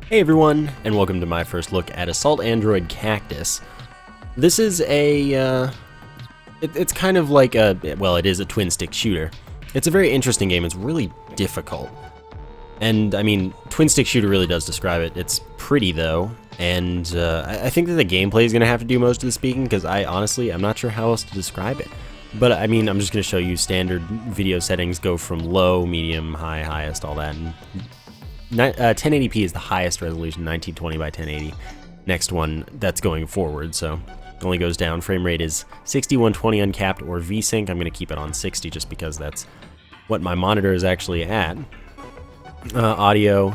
Hey everyone, and welcome to my first look at Assault Android Cactus. This is a, it's kind of like a, well, it is a twin-stick shooter. It's a very interesting game. It's really difficult. And, I mean, twin-stick shooter really does describe it. It's pretty, though, and I think that the gameplay is going to have to do most of the speaking, because I'm not sure how else to describe it. But, I mean, I'm just going to show you standard video settings, go from low, medium, high, highest, all that, and 1080p is the highest resolution, 1920 by 1080. Next one, that's going forward, so it only goes down. Frame rate is 60, 120 uncapped or VSync. I'm going to keep it on 60 just because that's what my monitor is actually at. Audio,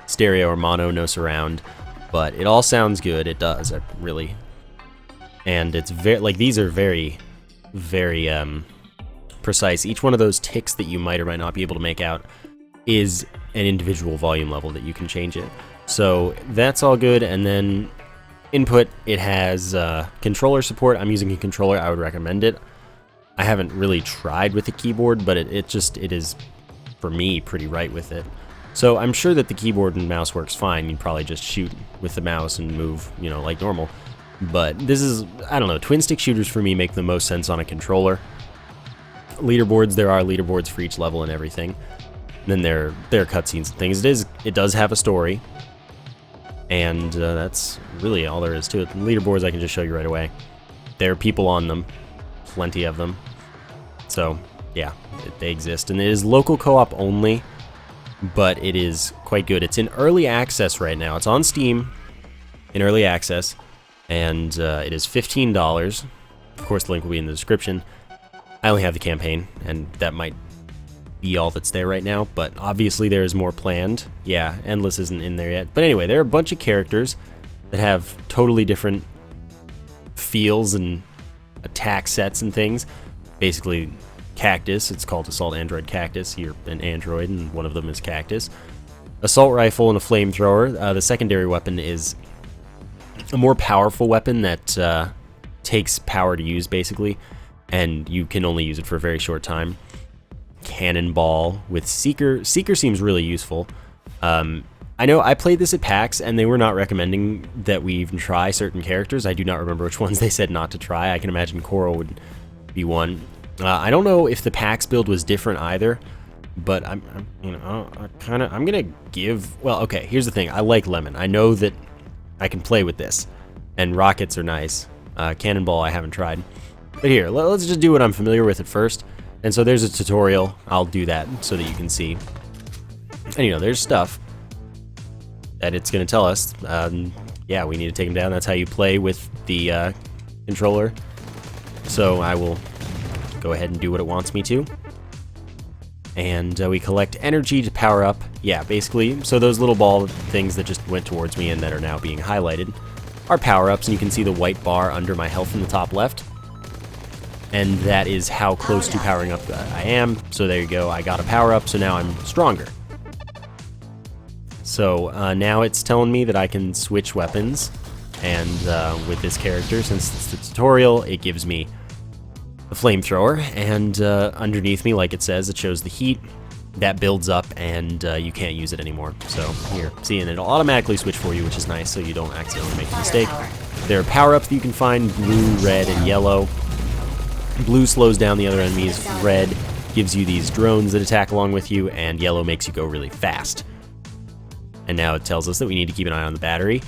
stereo or mono, no surround, but it all sounds good. It does, really. And it's very, like, these are very, very precise. Each one of those ticks that you might or might not be able to make out is an individual volume level that you can change it. So that's all good. And then input, it has controller support. I'm using a controller. I would recommend it. I haven't really tried with the keyboard, but it is, for me, pretty right with it. So I'm sure that the keyboard and mouse works fine. You'd probably just shoot with the mouse and move, you know, like normal. But this is, I don't know, twin stick shooters for me make the most sense on a controller. Leaderboards, there are leaderboards for each level and everything. Then there are cutscenes and things. It does have a story, and that's really all there is to it. The leaderboards I can just show you right away. There are people on them, plenty of them. So yeah, they exist, and it is local co-op only, but it is quite good. It's in early access right now. It's on Steam in early access, and it is $15. Of course, the link will be in the description. I only have the campaign, and that might be all that's there right now, but obviously there is more planned. Yeah, Endless isn't in there yet. But anyway, there are a bunch of characters that have totally different feels and attack sets and things. Basically, Cactus, it's called Assault Android Cactus. You're an android, and one of them is Cactus. Assault rifle and a flamethrower. The secondary weapon is a more powerful weapon that takes power to use, basically, and you can only use it for a very short time. Cannonball with Seeker. Seeker seems really useful. I know I played this at PAX, and they were not recommending that we even try certain characters. I do not remember which ones they said not to try. I can imagine Coral would be one. I don't know if the PAX build was different either, but I'm gonna give. Well, okay. Here's the thing. I like Lemon. I know that I can play with this, and rockets are nice. Cannonball I haven't tried, but here, let's just do what I'm familiar with at first. And so there's a tutorial. I'll do that so that you can see. And, you know, there's stuff that it's going to tell us. Yeah, we need to take them down. That's how you play with the controller. So I will go ahead and do what it wants me to. And we collect energy to power up. Yeah, basically. So those little ball things that just went towards me and that are now being highlighted are power-ups. And you can see the white bar under my health in the top left. And that is how close to powering up I am. So there you go, I got a power up, so now I'm stronger. So now it's telling me that I can switch weapons, and with this character, since it's the tutorial, it gives me a flamethrower, and underneath me, like it says, it shows the heat. That builds up, and you can't use it anymore. So here, see, and it'll automatically switch for you, which is nice, so you don't accidentally make a mistake. There are power-ups that you can find, blue, red, and yellow. Blue slows down the other enemies, red gives you these drones that attack along with you, and yellow makes you go really fast. And now it tells us that we need to keep an eye on the battery,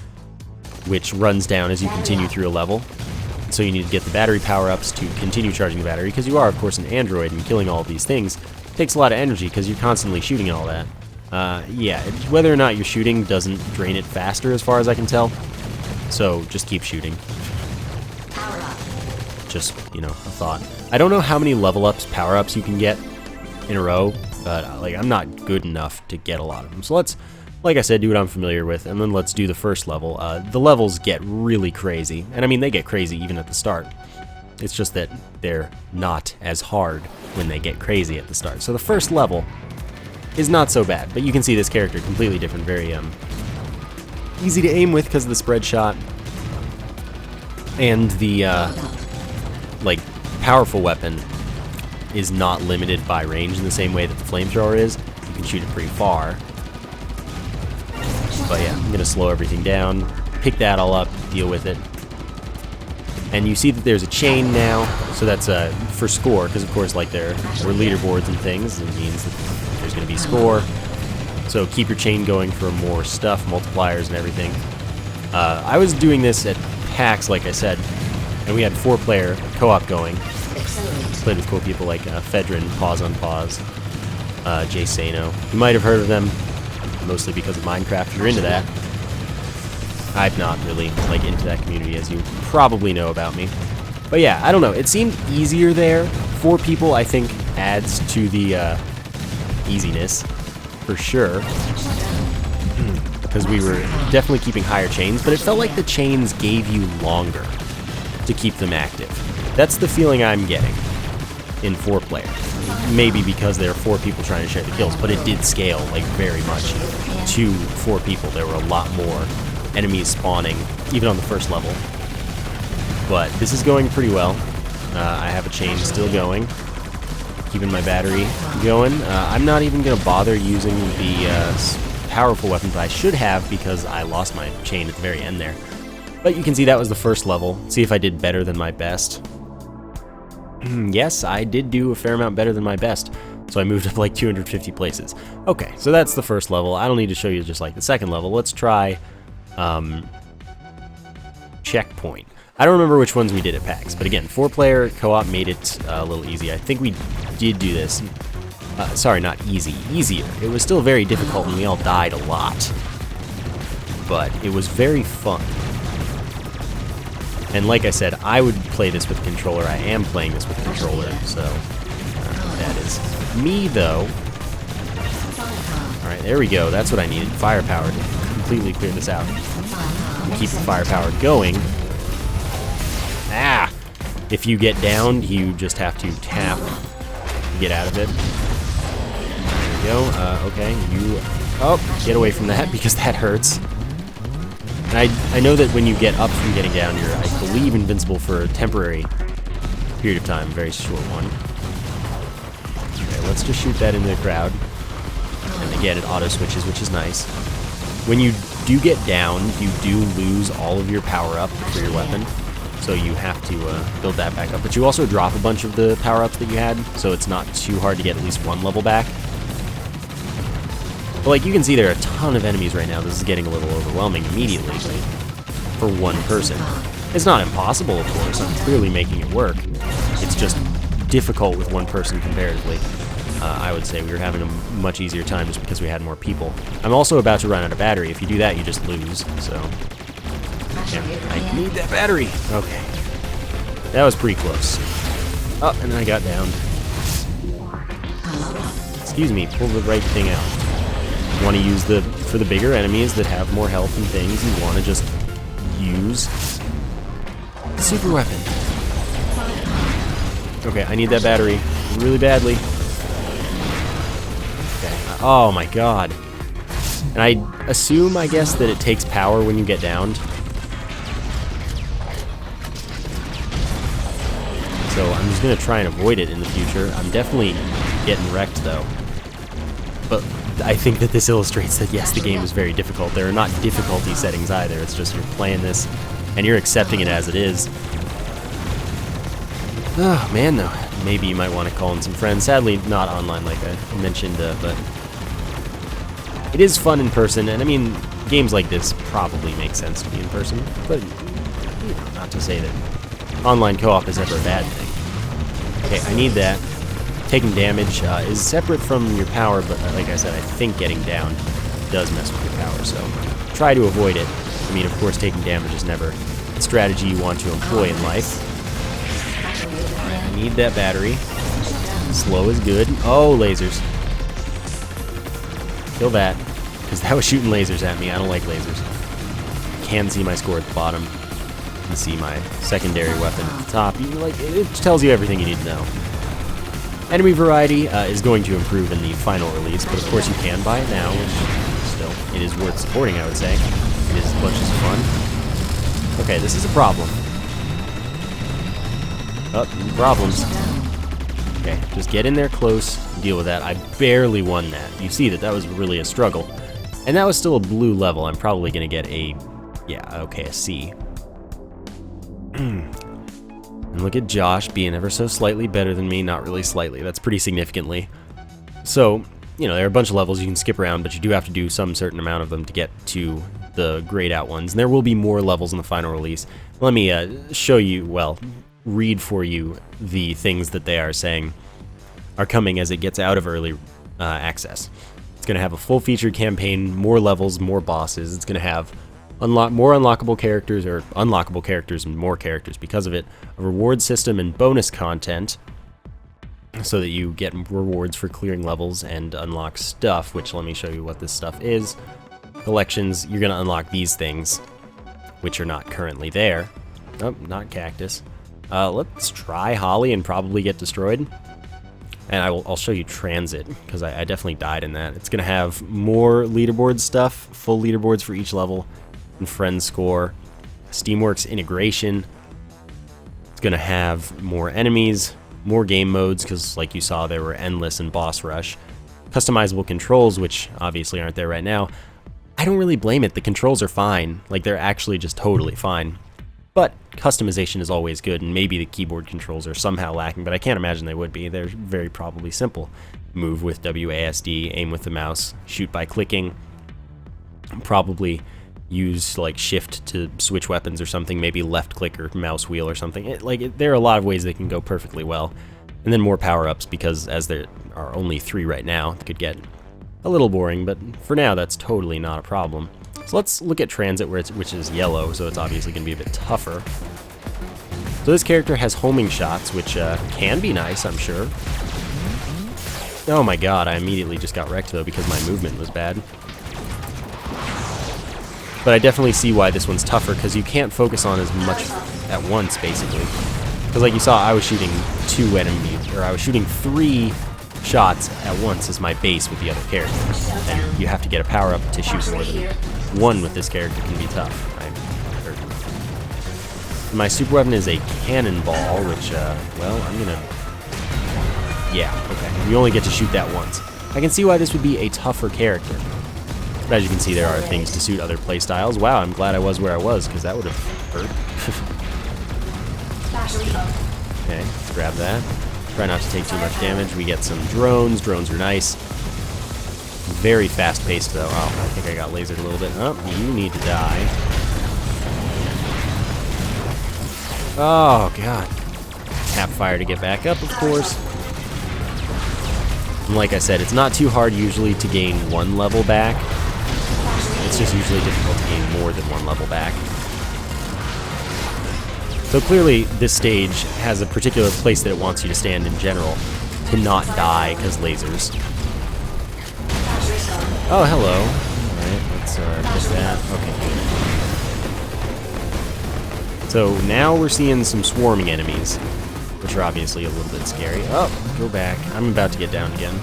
which runs down as you continue through a level. So you need to get the battery power-ups to continue charging the battery, because you are, of course, an android, and killing all of these things takes a lot of energy, because you're constantly shooting and all that. Yeah, whether or not you're shooting doesn't drain it faster, as far as I can tell. So just keep shooting. Just, you know, a thought. I don't know how many level ups, power ups you can get in a row, but like I'm not good enough to get a lot of them. So let's, like I said, do what I'm familiar with, and then let's do the first level. The levels get really crazy, and I mean they get crazy even at the start. It's just that they're not as hard when they get crazy at the start. So the first level is not so bad, but you can see this character completely different, very easy to aim with because of the spread shot, and the like powerful weapon is not limited by range in the same way that the flamethrower is. You can shoot it pretty far. But yeah, I'm gonna slow everything down, pick that all up, deal with it. And you see that there's a chain now, so that's for score, because of course, like there were leaderboards and things, it means that there's going to be score. So keep your chain going for more stuff, multipliers and everything. I was doing this at PAX, like I said, and we had 4-player co-op going. Played with cool people like Fedrin, Pause on Pause, Jay Sano. You might have heard of them, mostly because of Minecraft, if you're into that. I'm not really into that community, as you probably know about me. But yeah, I don't know. It seemed easier there. 4 people, I think, adds to the easiness, for sure. Because we were definitely keeping higher chains, but it felt like the chains gave you longer to keep them active. That's the feeling I'm getting in 4-player. Maybe because there are 4 people trying to share the kills, but it did scale, very much. To 4 people, there were a lot more enemies spawning, even on the first level. But this is going pretty well. I have a chain still going, keeping my battery going. I'm not even going to bother using the powerful weapons I should have, because I lost my chain at the very end there. But you can see that was the first level. See if I did better than my best. Yes, I did do a fair amount better than my best. So I moved up 250 places. Okay, so that's the first level. I don't need to show you just the second level. Let's try checkpoint. I don't remember which ones we did at PAX, but again, 4-player co-op made it a little easy. I think we did do this. Sorry, not easy. Easier. It was still very difficult, and we all died a lot. But it was very fun. And like I said, I would play this with controller. I am playing this with controller, so that is me, though. Alright, there we go. That's what I needed. Firepower to completely clear this out. Keep the firepower going. Ah! If you get downed, you just have to tap to get out of it. There we go. Okay, you... Oh, get away from that, because that hurts. And I know that when you get up from getting down, you're, I believe, invincible for a temporary period of time. Very short one. Okay, let's just shoot that into the crowd. And again, it auto-switches, which is nice. When you do get downed, you do lose all of your power-up for your weapon. So you have to build that back up. But you also drop a bunch of the power-ups that you had, so it's not too hard to get at least one level back. But you can see there are a ton of enemies right now. This is getting a little overwhelming immediately for one person. It's not impossible, of course. I'm clearly making it work. It's just difficult with one person comparatively. I would say we were having a much easier time just because we had more people. I'm also about to run out of battery. If you do that, you just lose, so... Yeah, I need that battery! Okay. That was pretty close. Oh, and then I got downed. Excuse me, pull the right thing out. You want to use for the bigger enemies that have more health and things, you want to just use the super weapon. Okay, I need that battery really badly. Okay. Oh my god. And I assume, I guess, that it takes power when you get downed. So I'm just going to try and avoid it in the future. I'm definitely getting wrecked, though. But I think that this illustrates that, yes, the game is very difficult. There are not difficulty settings either. It's just you're playing this, and you're accepting it as it is. Oh, man, though. Maybe you might want to call in some friends. Sadly, not online like I mentioned, but it is fun in person. And, I mean, games like this probably make sense to be in person. But, you know, not to say that online co-op is ever a bad thing. Okay, I need that. Taking damage is separate from your power, but like I said, I think getting down does mess with your power, so try to avoid it. I mean, of course, taking damage is never a strategy you want to employ in life. Alright, I need that battery. Slow is good. Oh, lasers. Kill that, because that was shooting lasers at me. I don't like lasers. You can see my score at the bottom. You can see my secondary weapon at the top. It tells you everything you need to know. Enemy variety is going to improve in the final release, but of course you can buy it now, which still, it is worth supporting, I would say. It is a bunch of fun. Okay, this is a problem. Oh, problems. Okay, just get in there close, deal with that. I barely won that. You see that was really a struggle. And that was still a blue level. I'm probably going to get a, yeah, okay, a C. And look at Josh being ever so slightly better than me. Not really slightly. That's pretty significantly. So, you know, there are a bunch of levels you can skip around, but you do have to do some certain amount of them to get to the grayed out ones. And there will be more levels in the final release. Let me show you, well, read for you the things that they are saying are coming as it gets out of early access. It's going to have a full-featured campaign, more levels, more bosses. It's going to have more unlockable characters, or unlockable characters and more characters because of it, a reward system and bonus content, so that you get rewards for clearing levels and unlock stuff, which let me show you what this stuff is. Collections, you're going to unlock these things, which are not currently there. Oh, not Cactus. Let's try Holly and probably get destroyed. And I'll show you Transit, because I definitely died in that. It's going to have more leaderboard stuff, full leaderboards for each level, and friend score, Steamworks integration. It's going to have more enemies, more game modes, because like you saw, there were Endless and Boss Rush. Customizable controls, which obviously aren't there right now. I don't really blame it. The controls are fine. Like, they're actually just totally fine. But customization is always good, and maybe the keyboard controls are somehow lacking, but I can't imagine they would be. They're very probably simple. Move with WASD, aim with the mouse, shoot by clicking. Probably use like shift to switch weapons or something, maybe left click or mouse wheel or something. There are a lot of ways they can go perfectly well. And then more power-ups, because as there are only 3 right now, it could get a little boring, but for now that's totally not a problem. So let's look at Transit, which is yellow, so it's obviously going to be a bit tougher. So this character has homing shots, which can be nice, I'm sure. Oh my god, I immediately just got wrecked though because my movement was bad. But I definitely see why this one's tougher, because you can't focus on as much at once, basically. Because like you saw, I was shooting 2 enemies, or I was shooting 3 shots at once as my base with the other characters. And you have to get a power-up to shoot more than 1 with this character can be tough. My super weapon is a cannonball, which, well, I'm gonna... Yeah, okay. You only get to shoot that once. I can see why this would be a tougher character. But as you can see, there are things to suit other playstyles. Wow, I'm glad I was where I was, because that would have hurt. Okay, let's grab that. Try not to take too much damage. We get some drones. Drones are nice. Very fast-paced, though. Oh, I think I got lasered a little bit. Oh, you need to die. Oh, God. Tap fire to get back up, of course. And like I said, it's not too hard usually to gain 1 level back. It's just usually difficult to gain more than 1 level back. So clearly, this stage has a particular place that it wants you to stand in general, to not die because lasers. Oh, hello. Alright, let's get that. Okay. So now we're seeing some swarming enemies, which are obviously a little bit scary. Oh, go back. I'm about to get down again.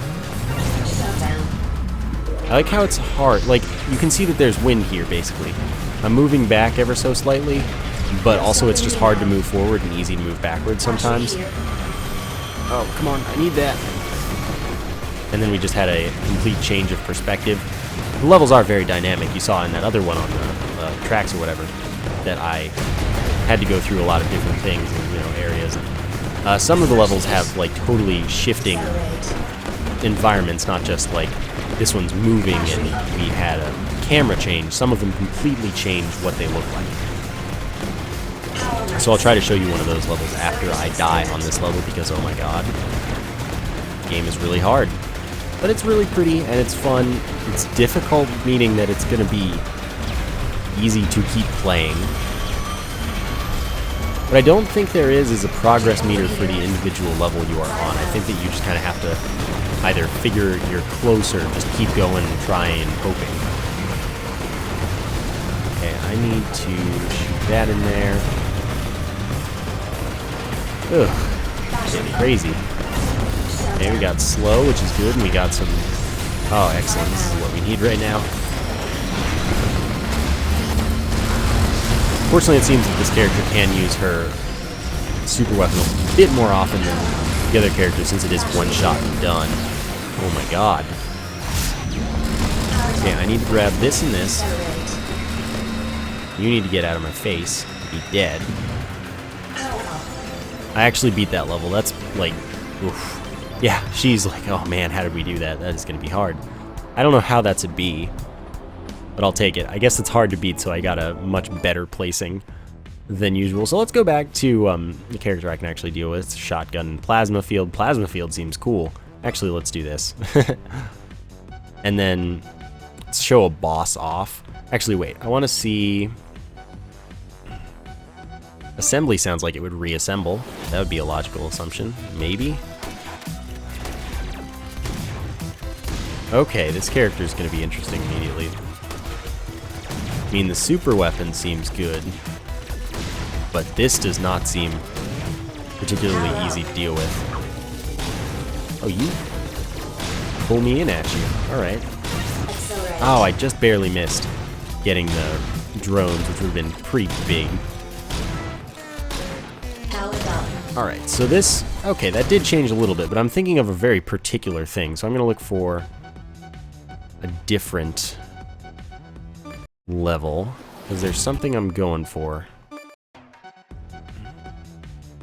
I like how it's hard. Like, you can see that there's wind here, basically. I'm moving back ever so slightly, but also it's just hard to move forward and easy to move backwards sometimes. Oh, come on, I need that. And then we just had a complete change of perspective. The levels are very dynamic. You saw in that other one on the tracks or whatever that I had to go through a lot of different things and, areas. Some of the levels have like totally shifting environments, not just like this one's moving and we had a camera change. Some of them completely change what they look like. So I'll try to show you one of those levels after I die on this level, because oh my god, the game is really hard. But it's really pretty and it's fun. It's difficult, meaning that it's going to be easy to keep playing. What I don't think there is a progress meter for the individual level you are on. I think that you just kind of have to either figure you're closer, just keep going and trying, hoping. Okay, I need to shoot that in there. Ugh, getting crazy. Okay, we got slow, which is good, and we got some... Oh, excellent. This is what we need right now. Fortunately, it seems that this character can use her super weapon a bit more often than the other characters, since it is one shot and done. Oh my god. Okay, I need to grab this and this. You need to get out of my face. Be dead. I actually beat that level. That's like, oof. Yeah, she's like, oh man, how did we do that? That is going to be hard. I don't know how that's a B, but I'll take it. I guess it's hard to beat, so I got a much better placing than usual. So let's go back to the character I can actually deal with. Shotgun and plasma field. Plasma field seems cool. Actually, let's do this. And then let's show a boss off. Actually, wait. I want to see... Assembly sounds like it would reassemble. That would be a logical assumption. Maybe? Okay, this character is going to be interesting immediately. I mean, the super weapon seems good, but this does not seem particularly easy to deal with. Oh, you pull me in at you. Alright. Oh, I just barely missed getting the drones, which would have been pretty big. Alright, so this... Okay, that did change a little bit, but I'm thinking of a very particular thing, so I'm going to look for a different level, because there's something I'm going for.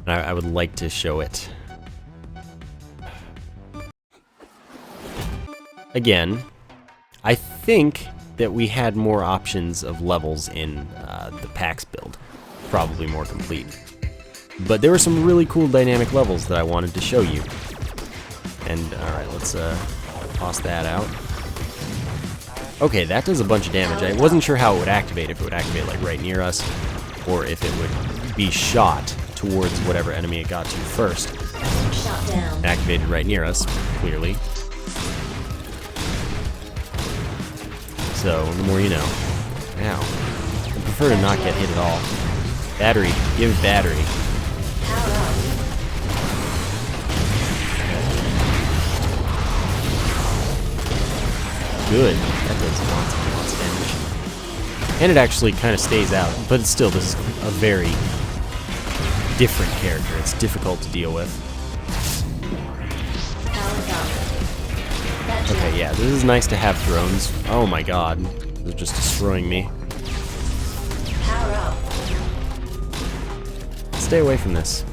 I would like to show it. Again, I think that we had more options of levels in the PAX build. Probably more complete. But there were some really cool dynamic levels that I wanted to show you. And, alright, let's toss that out. Okay, that does a bunch of damage. I wasn't sure how it would activate, if it would activate like right near us, or if it would be shot towards whatever enemy it got to first. Shot down. It activated right near us, clearly. So, the more you know. Ow. I prefer to not get hit at all. Battery. Give it battery. Power up. Good. That does lots and lots of damage. And it actually kind of stays out, but it's still, this is a very different character. It's difficult to deal with. Okay, yeah, this is nice to have drones. Oh my god, they're just destroying me. Power up. Stay away from this.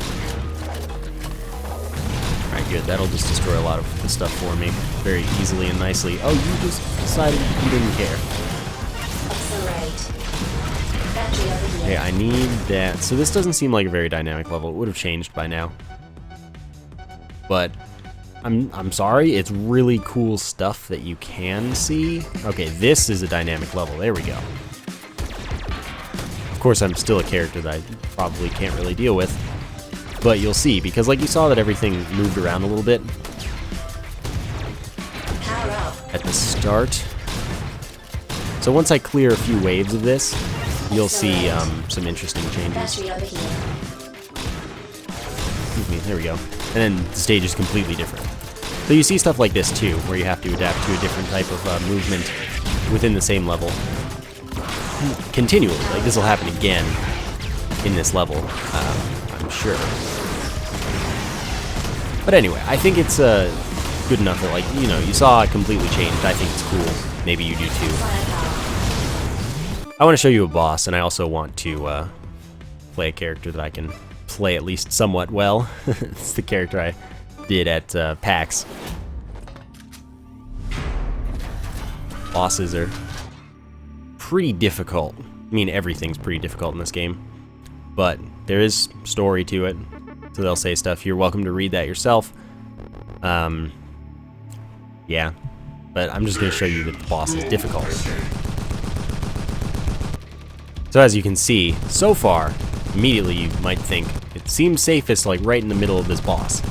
Alright, good. That'll just destroy a lot of the stuff for me very easily and nicely. Oh, you just decided you didn't care. Accelerate. Battery over here. Okay, I need that. So this doesn't seem like a very dynamic level. It would have changed by now. But I'm sorry, it's really cool stuff that you can see. Okay, this is a dynamic level. There we go. Of course, I'm still a character that I probably can't really deal with. But you'll see, because like you saw that everything moved around a little bit Power up. at the start. So once I clear a few waves of this, you'll see some interesting changes. Battery over here. Excuse me, there we go. And then the stage is completely different. So you see stuff like this too, where you have to adapt to a different type of movement within the same level. Continually, like this will happen again in this level, I'm sure. But anyway, I think it's good enough that, like, you know, you saw it completely changed. I think it's cool. Maybe you do too. I want to show you a boss, and I also want to play a character that I can play at least somewhat well. It's the character I did at PAX. Bosses are pretty difficult. I mean, everything's pretty difficult in this game. But there is story to it. So they'll say stuff. You're welcome to read that yourself. Yeah. But I'm just going to show you that the boss is difficult. So as you can see, so far, immediately you might think, it seems safest like right in the middle of this boss.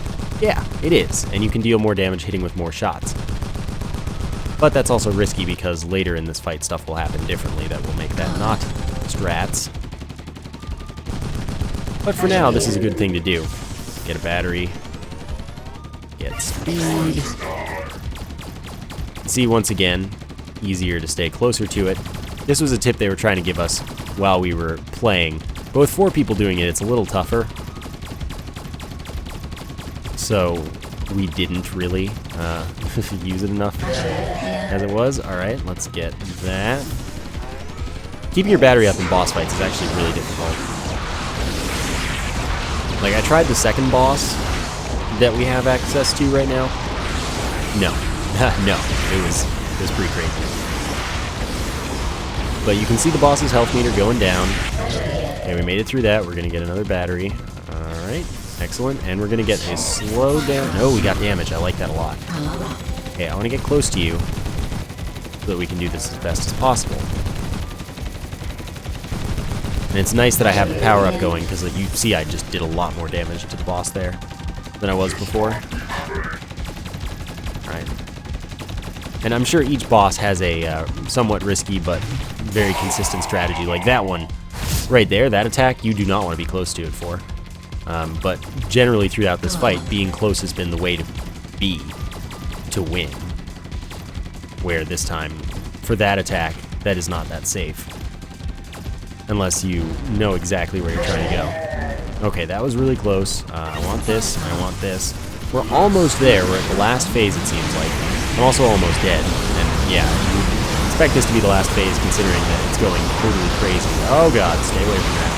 Yeah, it is, and you can deal more damage hitting with more shots. But that's also risky because later in this fight stuff will happen differently that will make that not strats. But for now, this is a good thing to do. Get a battery. Get speed. See, once again, easier to stay closer to it. This was a tip they were trying to give us while we were playing. But with 4 people doing it, it's a little tougher. So, we didn't really use it enough as it was. Alright, let's get that. Keeping your battery up in boss fights is actually really difficult. Like, I tried the second boss that we have access to right now. No. No. It was pretty crazy. But you can see the boss's health meter going down. Okay, we made it through that. We're going to get another battery. Alright, excellent. And we're going to get a slow down. Oh, we got damage. I like that a lot. Okay, I want to get close to you so that we can do this as best as possible. And it's nice that I have the power-up going, because you see I just did a lot more damage to the boss there than I was before. Alright. And I'm sure each boss has a somewhat risky but very consistent strategy. Like that one right there, that attack, you do not want to be close to it for. But generally throughout this fight, being close has been the way to be to win. Where this time, for that attack, that is not that safe. Unless you know exactly where you're trying to go. Okay, that was really close. I want this, I want this. We're almost there. We're at the last phase, it seems like. I'm also almost dead. And yeah, you expect this to be the last phase considering that it's going totally crazy. Oh god, stay away from that.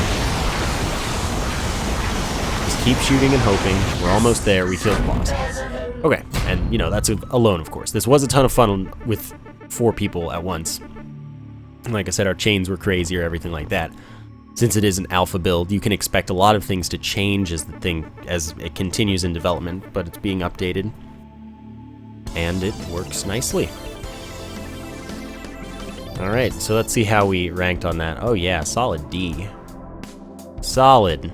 Just keep shooting and hoping. We're almost there. We killed the boss. Okay, and you know, that's alone, of course. This was a ton of fun with 4 people at once. Like I said, our chains were crazier, everything like that. Since it is an alpha build, you can expect a lot of things to change as it continues in development, but it's being updated. And it works nicely. Alright, so let's see how we ranked on that. Oh yeah, solid D. Solid.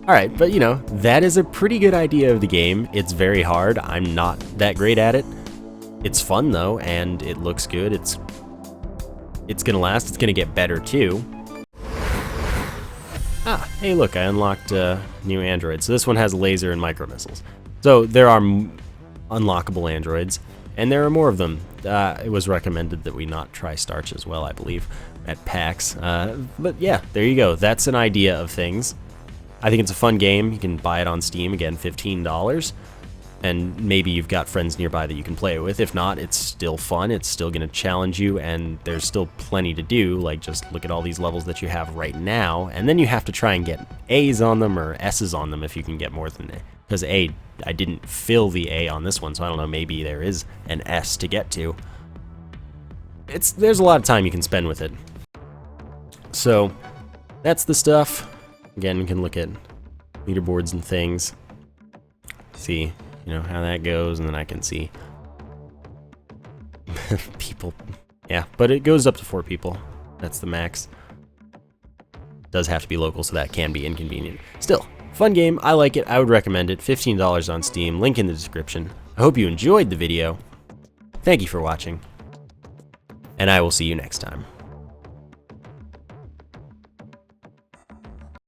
Alright, but you know, that is a pretty good idea of the game. It's very hard. I'm not that great at it. It's fun though, and it looks good. It's gonna last. It's gonna get better too. Ah, hey look, I unlocked new androids. So this one has laser and micro missiles. So there are unlockable androids, and there are more of them. It was recommended that we not try Starch as well, I believe, at PAX. But yeah, there you go. That's an idea of things. I think it's a fun game. You can buy it on Steam, again, $15. And maybe you've got friends nearby that you can play it with. If not, it's still fun. It's still going to challenge you, and there's still plenty to do. Like, just look at all these levels that you have right now, and then you have to try and get A's on them or S's on them if you can get more than A. Because I didn't fill the A on this one, so I don't know, maybe there is an S to get to. There's a lot of time you can spend with it. So, that's the stuff. Again, we can look at leaderboards and things. See, you know, how that goes, and then I can see people. Yeah, but it goes up to 4 people. That's the max. Does have to be local, so that can be inconvenient. Still, fun game. I like it. I would recommend it. $15 on Steam. Link in the description. I hope you enjoyed the video. Thank you for watching, and I will see you next time.